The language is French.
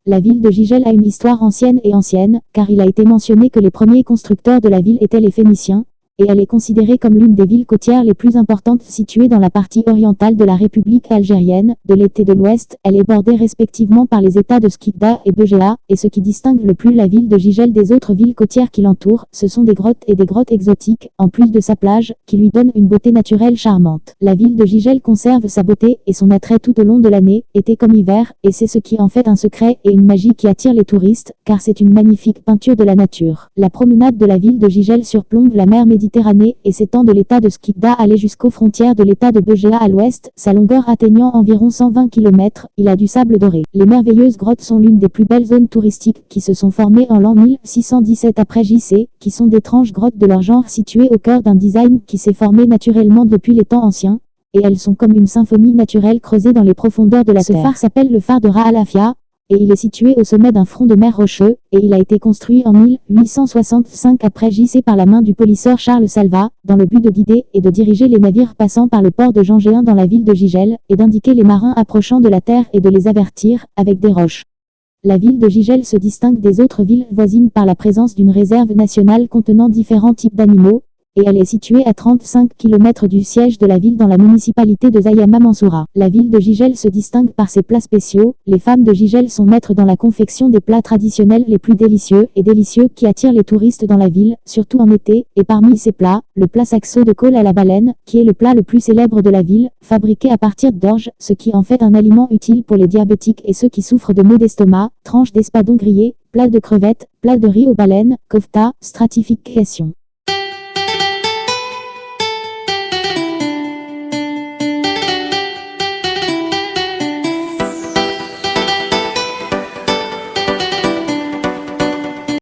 La ville de Gigel a une histoire ancienne, car il a été mentionné que les premiers constructeurs de la ville étaient les Phéniciens, et elle est considérée comme l'une des villes côtières les plus importantes situées dans la partie orientale de la République algérienne, de l'Est et de l'Ouest. Elle est bordée respectivement par les États de Skikda et Béjéa, et ce qui distingue le plus la ville de Gigel des autres villes côtières qui l'entourent, ce sont des grottes et des grottes exotiques, en plus de sa plage, qui lui donnent une beauté naturelle charmante. La ville de Gigel conserve sa beauté et son attrait tout au long de l'année, été comme hiver, et c'est ce qui en fait un secret et une magie qui attire les touristes, car c'est une magnifique peinture de la nature. La promenade de la ville de Gigel surplombe la mer Méditerranée et s'étend de l'état de Skikda aller jusqu'aux frontières de l'état de Béjéa à l'ouest, sa longueur atteignant environ 120 km. Il a du sable doré. Les merveilleuses grottes sont l'une des plus belles zones touristiques qui se sont formées en l'an 1617 après JC, qui sont d'étranges grottes de leur genre situées au cœur d'un design qui s'est formé naturellement depuis les temps anciens, et elles sont comme une symphonie naturelle creusée dans les profondeurs de la terre. Ce phare s'appelle le phare de Ra'alafia, et il est situé au sommet d'un front de mer rocheux, et il a été construit en 1865 après JC par la main du polisseur Charles Salva, dans le but de guider et de diriger les navires passant par le port de Jean-Géin dans la ville de Gigel, et d'indiquer les marins approchant de la terre et de les avertir, avec des roches. La ville de Gigel se distingue des autres villes voisines par la présence d'une réserve nationale contenant différents types d'animaux, et elle est située à 35 km du siège de la ville dans la municipalité de Zayama Mansoura. La ville de Gigel se distingue par ses plats spéciaux. Les femmes de Gigel sont maîtres dans la confection des plats traditionnels les plus délicieux qui attirent les touristes dans la ville, surtout en été, et parmi ces plats, le plat saxo de colle à la baleine, qui est le plat le plus célèbre de la ville, fabriqué à partir d'orge, ce qui en fait un aliment utile pour les diabétiques et ceux qui souffrent de maux d'estomac, tranches d'espadon grillé, plat de crevettes, plat de riz aux baleines, kofta, stratification.